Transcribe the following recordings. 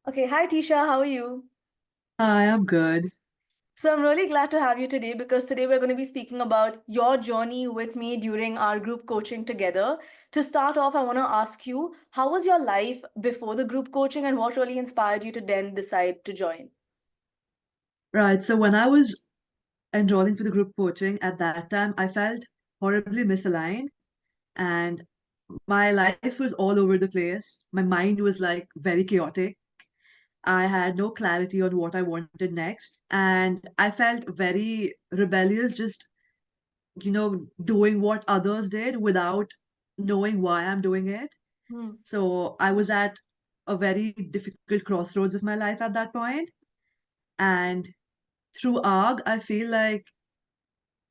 Okay, hi Teesha, how are you? Hi, I'm good. So I'm really glad to have you today because today we're going to be speaking about your journey with me during our group coaching together. To start off, I want to ask you, how was your life before the group coaching and what really inspired you to then decide to join? Right, so when I was enrolling for the group coaching at that time, I felt horribly misaligned and my life was all over the place. My mind was like very chaotic. I had no clarity on what I wanted next, and I felt very rebellious, just, doing what others did without knowing why I'm doing it. Hmm. So I was at a very difficult crossroads of my life at that point, and through ARG, I feel like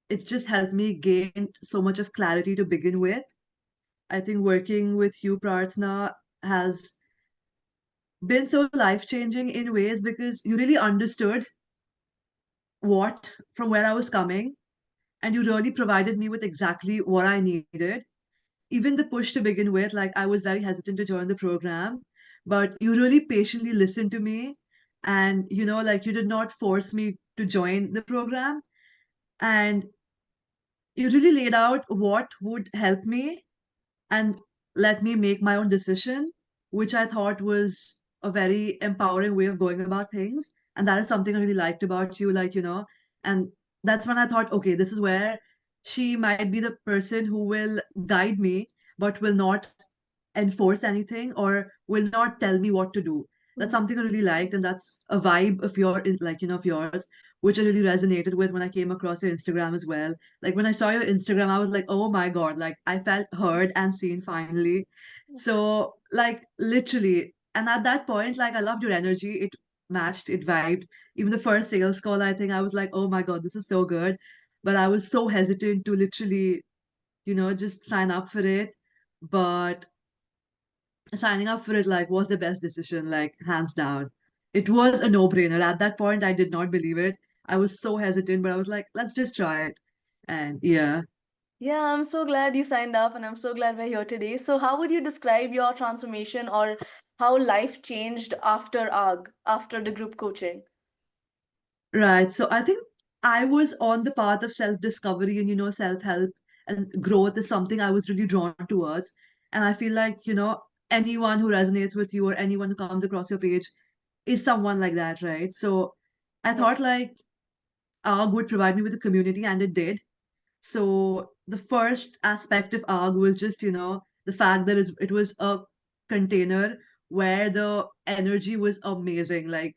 it's just helped me gain so much of clarity to begin with. I think working with you, Prarthana, has been so life changing in ways because you really understood what from where I was coming, and you really provided me with exactly what I needed. Even the push to begin with, like I was very hesitant to join the program, but you really patiently listened to me, and like you did not force me to join the program, and you really laid out what would help me and let me make my own decision, which I thought was a very empowering way of going about things. And that is something I really liked about you, and that's when I thought, okay, this is where she might be the person who will guide me, but will not enforce anything or will not tell me what to do. That's Hmm. something I really liked, and that's a vibe of of yours, which I really resonated with when I came across your Instagram as well. Like when I saw your Instagram, I was like, oh my God, like I felt heard and seen finally. So like literally, and at that point, like I loved your energy. It matched, it vibed. Even the first sales call, I think I was like, oh my God, this is so good. But I was so hesitant to literally, just sign up for it. But signing up for it like was the best decision, like hands down. It was a no-brainer. At that point, I did not believe it. I was so hesitant, but I was like, let's just try it. And yeah. Yeah, I'm so glad you signed up and I'm so glad we're here today. So, how would you describe your transformation or how life changed after ARG, after the group coaching? Right. So I think I was on the path of self-discovery and, self-help and growth is something I was really drawn towards. And I feel like, anyone who resonates with you or anyone who comes across your page is someone like that, right? So I Yeah. thought like ARG would provide me with a community, and it did. So the first aspect of ARG was just, the fact that it was a container where the energy was amazing, like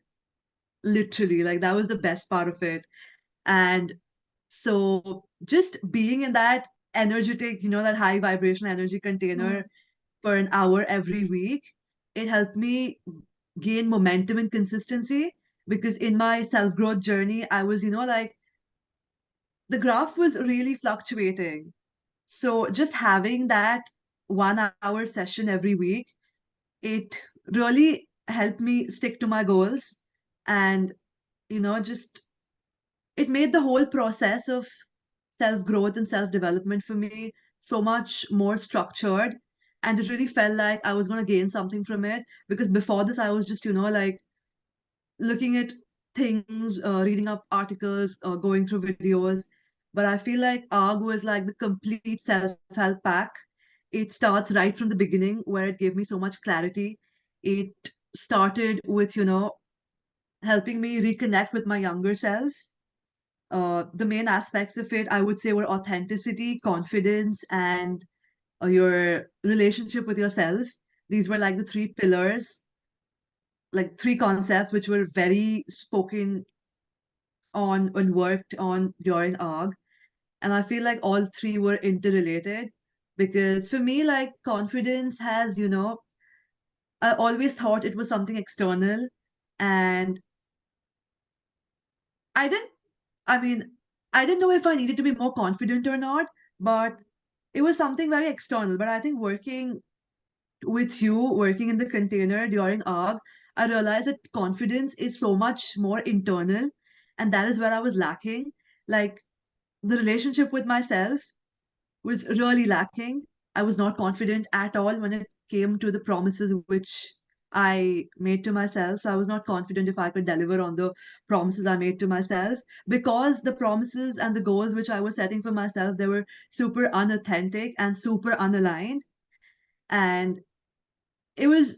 literally, like that was the best part of it. And so just being in that energetic, that high vibration energy container Hmm. for an hour every week, it helped me gain momentum and consistency because in my self growth journey, I was, like the graph was really fluctuating. So just having that 1 hour session every week, it really helped me stick to my goals. And, just it made the whole process of self growth and self development for me so much more structured. And it really felt like I was going to gain something from it because before this, I was just, like looking at things, reading up articles, going through videos. But I feel like ARG was like the complete self help pack. It starts right from the beginning where it gave me so much clarity. It started with, helping me reconnect with my younger self. The main aspects of it, I would say, were authenticity, confidence, and your relationship with yourself. These were like the three pillars, like three concepts which were very spoken on and worked on during ARG. And I feel like all three were interrelated because for me, like confidence has, I always thought it was something external. And I didn't, I mean, I didn't know if I needed to be more confident or not, but it was something very external. But I think working with you, working in the container during ARG, I realized that confidence is so much more internal. And that is where I was lacking. Like the relationship with myself was really lacking. I was not confident at all when it came to the promises which I made to myself. So I was not confident if I could deliver on the promises I made to myself, because the promises and the goals which I was setting for myself, they were super unauthentic and super unaligned. And it was,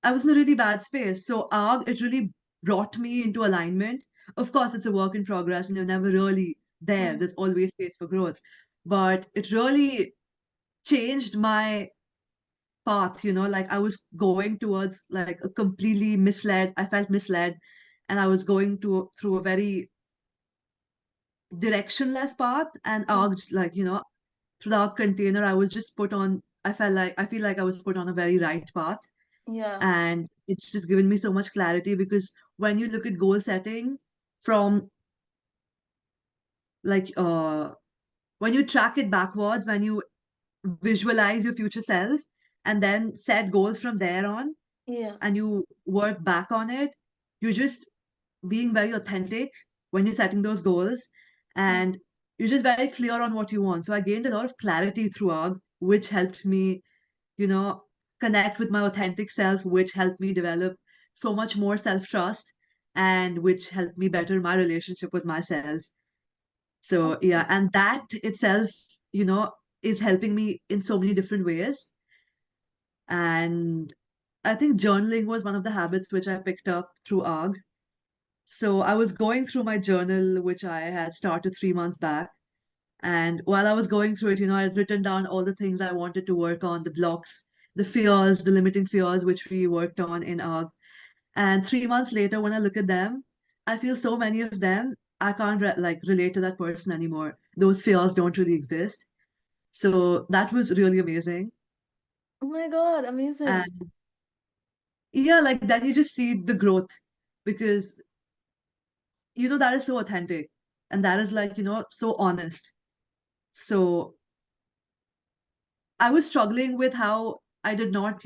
I was in a really bad space. So ARG, it really brought me into alignment. Of course, it's a work in progress and you're never really there. Mm. There's always space for growth. But it really changed my path, like I was going towards like a completely misled, I felt misled, and I was going to through a very directionless path. And Mm. like, through the arc container, I was just put on, I feel like I was put on a very right path. Yeah. And it's just given me so much clarity, because when you look at goal setting from like when you track it backwards, when you visualize your future self and then set goals from there on, Yeah. and you work back on it, you're just being very authentic when you're setting those goals, Mm. and you're just very clear on what you want. So I gained a lot of clarity through ARG, which helped me, you know, connect with my authentic self, which helped me develop so much more self trust, and which helped me better my relationship with myself. So, yeah, and that itself, you know, is helping me in so many different ways. And I think journaling was one of the habits which I picked up through ARG. So I was going through my journal, which I had started 3 months back. And while I was going through it, I had written down all the things I wanted to work on, the blocks, the fears, the limiting fears, which we worked on in ARG. And 3 months later, when I look at them, I feel so many of them, I can't like relate to that person anymore. Those fears don't really exist. So that was really amazing. Oh my God, amazing. And yeah, like then you just see the growth, because that is so authentic, and that is like, so honest. So I was struggling with how I did not,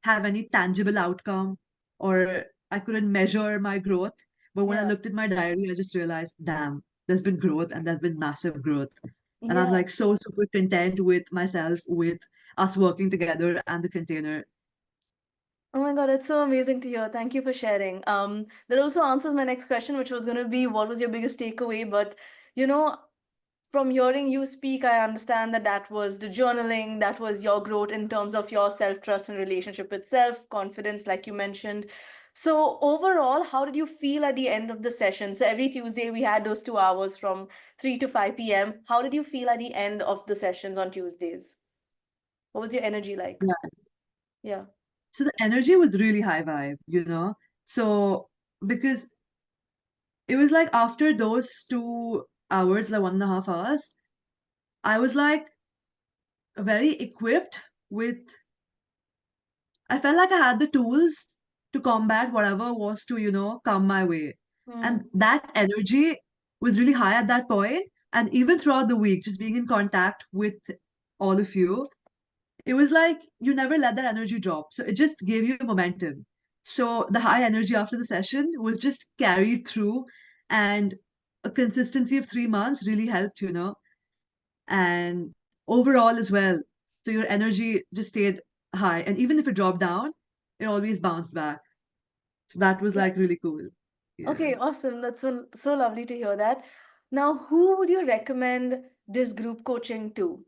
have any tangible outcome, or I couldn't measure my growth. But when I Yeah. looked at my diary, I just realized, damn, there's been growth, and there's been massive growth. And I'm Yeah. like so super content with myself, with us working together and the container. Oh my God, it's so amazing to hear. Thank you for sharing. That also answers my next question, which was going to be, what was your biggest takeaway? But you know, from hearing you speak, I understand that that was the journaling, that was your growth in terms of your self-trust and relationship with self, confidence, like you mentioned. So overall, how did you feel at the end of the session? So every Tuesday we had those 2 hours from 3 to 5 p.m. How did you feel at the end of the sessions on Tuesdays? What was your energy like? Yeah. Yeah. So the energy was really high vibe, So because it was like after those 2 hours, like 1.5 hours, I was like very equipped with, I felt like I had the tools to combat whatever was to, come my way. Hmm. And that energy was really high at that point. And even throughout the week, just being in contact with all of you, it was like you never let that energy drop. So it just gave you momentum. So the high energy after the session was just carried through, and a consistency of 3 months really helped, and overall as well. So your energy just stayed high. And even if it dropped down, it always bounced back. So that was Yeah. like really cool. Yeah. Okay, awesome. That's so lovely to hear that. Now, who would you recommend this group coaching to?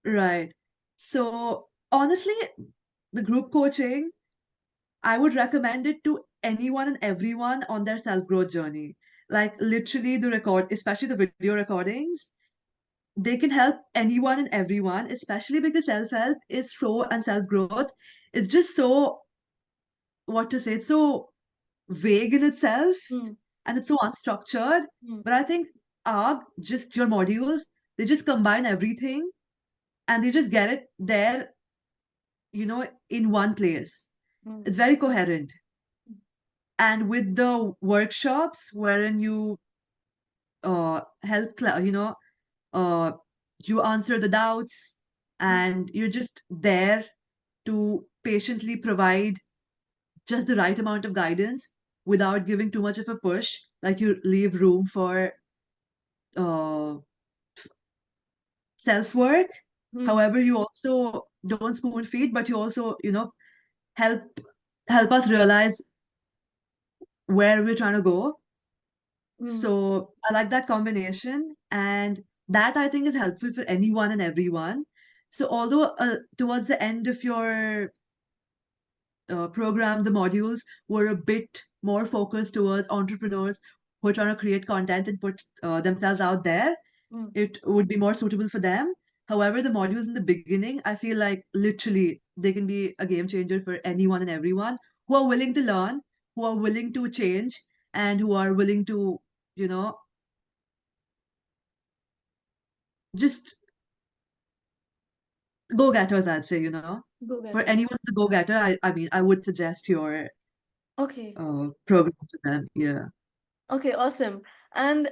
Right. So honestly, the group coaching, I would recommend it to anyone and everyone on their self growth journey. Like literally the record, especially the video recordings, they can help anyone and everyone, especially because self help is so, and self growth is just so, what to say, it's so vague in itself, Hmm. and it's so unstructured. Hmm. But I think ARG, just your modules, they just combine everything, and they just get it there, in one place. Hmm. It's very coherent. And with the workshops wherein you help, uh, you answer the doubts, Hmm. and you're just there to patiently provide just the right amount of guidance without giving too much of a push. Like you leave room for uh, self work. Hmm. However, you also don't spoon feed, but you also, help help us realize where we're trying to go. Mm. So I like that combination, and that I think is helpful for anyone and everyone. So although towards the end of your program, the modules were a bit more focused towards entrepreneurs who are trying to create content and put themselves out there, Mm. it would be more suitable for them. However, the modules in the beginning, I feel like literally they can be a game changer for anyone and everyone who are willing to learn, who are willing to change, and who are willing to, you know, just go getters, I'd say, Go For getter. anyone who's a go getter, I mean, I would suggest your Okay. program to them. Yeah. Okay, awesome. And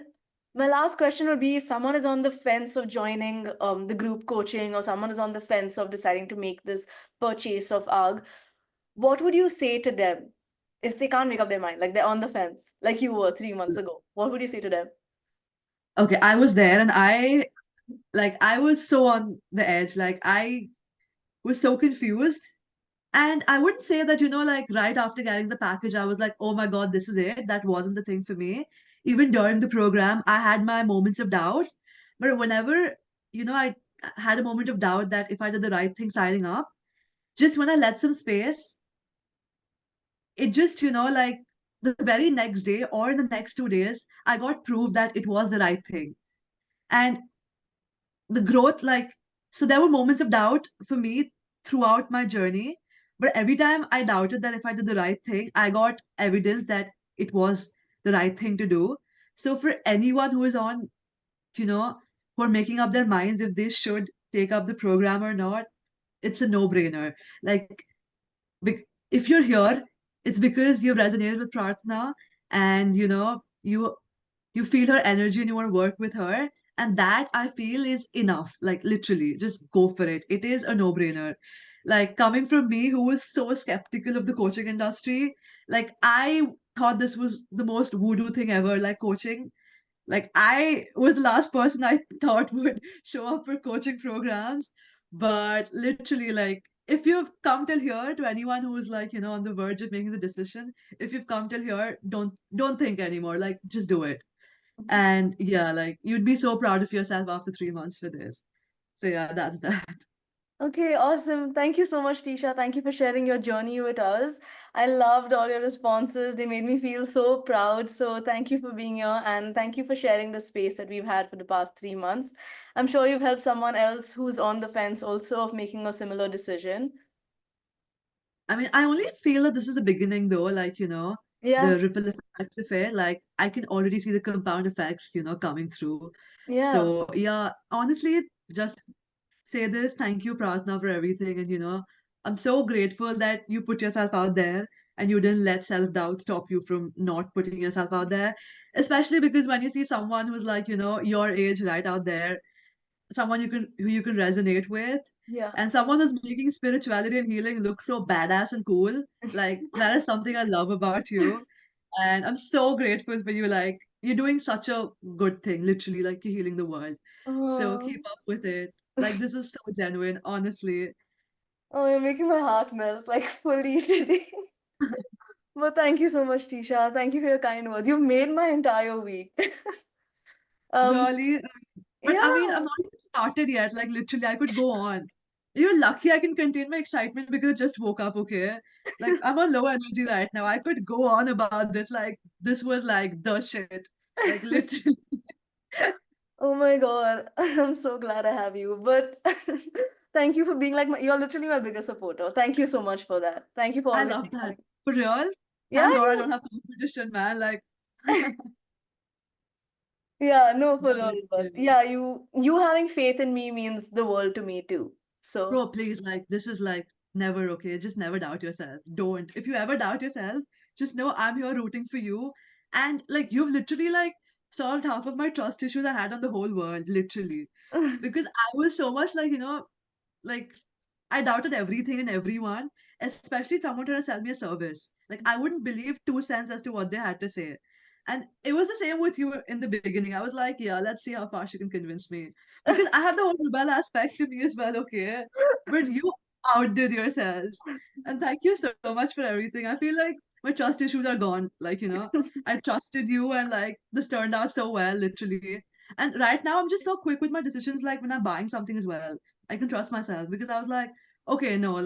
my last question would be if someone is on the fence of joining the group coaching, or someone is on the fence of deciding to make this purchase of ARG, what would you say to them if they can't make up their mind? Like they're on the fence, like you were 3 months ago. What would you say to them? Okay, I was there and I was so on the edge. Like I was so confused. And I wouldn't say that, like right after getting the package, I was like, oh my God, this is it. That wasn't the thing for me. Even during the program, I had my moments of doubt. But whenever, I had a moment of doubt that if I did the right thing signing up, just when I let some space, it just, like the very next day or in the next 2 days, I got proof that it was the right thing. And the growth, like, so there were moments of doubt for me throughout my journey, but every time I doubted that if I did the right thing, I got evidence that it was the right thing to do. So for anyone who is on, you know who are making up their minds if they should take up the program or not, it's a no-brainer. Like, if you're here, it's because you've resonated with Pratna, and you feel her energy and you want to work with her, and that I feel is enough. Like, literally, just go for it. It is a no-brainer. Like, coming from me, who was so skeptical of the coaching industry, like, I thought this was the most voodoo thing ever, like coaching. Like, I was the last person I thought would show up for coaching programs. But literally, like, if you've come till here, to anyone who is like, on the verge of making the decision, if you've come till here, don't think anymore. Like, just do it. And yeah, like, you'd be so proud of yourself after 3 months for this. So yeah, that's that. Okay, awesome. Thank you so much, Teesha. Thank you for sharing your journey with us. I loved all your responses. They made me feel so proud. So thank you for being here, and thank you for sharing the space that we've had for the past 3 months. I'm sure you've helped someone else who's on the fence also of making a similar decision. I mean, I only feel that this is the beginning though, like, Yeah, the ripple effects of it. Like, I can already see the compound effects, coming through. yeah. So yeah, honestly, just say this. Thank you, Pratna, for everything. And I'm so grateful that you put yourself out there and you didn't let self-doubt stop you from not putting yourself out there. Especially because when you see someone who's like, your age right out there, someone who you can resonate with, Yeah. and someone who's making spirituality and healing look so badass and cool. Like, that is something I love about you. And I'm so grateful for you. Like, you're doing such a good thing, literally, like you're healing the world. So Oh, keep up with it. Like, this is so genuine, honestly. oh, you're making my heart melt like fully today. But thank you so much, Tisha. Thank you for your kind words. You've made my entire week. Um, Really. But I mean, yeah. I'm not even started yet. Like, literally, I could go on. You're lucky I can contain my excitement because I just woke up, okay? Like, I'm on low energy right now. I could go on about this. Like, this was like the shit. Like, literally, Oh my God. I'm so glad I have you. But thank you for being like you're literally my biggest supporter. Thank you so much for that. Thank you for I always love that. having. For real. Yeah, Thank God I yeah. don't have competition, man. Like, Yeah, no, for no, real. But literally. yeah, you having faith in me means the world to me too. So Bro, please, like, this is like never okay. Just never doubt yourself. Don't. If you ever doubt yourself, just know I'm here rooting for you. And like, you've literally like solved half of my trust issues I had on the whole world, literally. Because I was so much like, like, I doubted everything and everyone, especially someone trying to sell me a service. Like, I wouldn't believe 2 cents as to what they had to say. And it was the same with you in the beginning. I was like, yeah, let's see how far she can convince me. Because I have the whole rebel aspect to me as well, okay? But you outdid yourself. And thank you so much for everything. I feel like my trust issues are gone. I trusted you and this turned out so well, literally. And right now, I'm just so quick with my decisions, like when I'm buying something as well. I can trust myself because I was like, okay, no,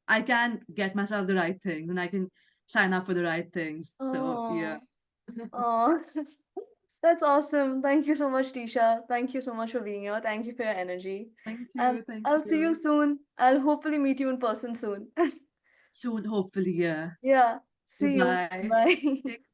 I can get myself the right things and I can sign up for the right things. So, yeah. Oh, oh, that's awesome. Thank you so much, Teesha. Thank you so much for being here. Thank you for your energy. Thank And you. Thank I'll see you you. soon. I'll hopefully meet you in person soon. Soon, hopefully, yeah. Yeah. See you. Bye. Bye. Take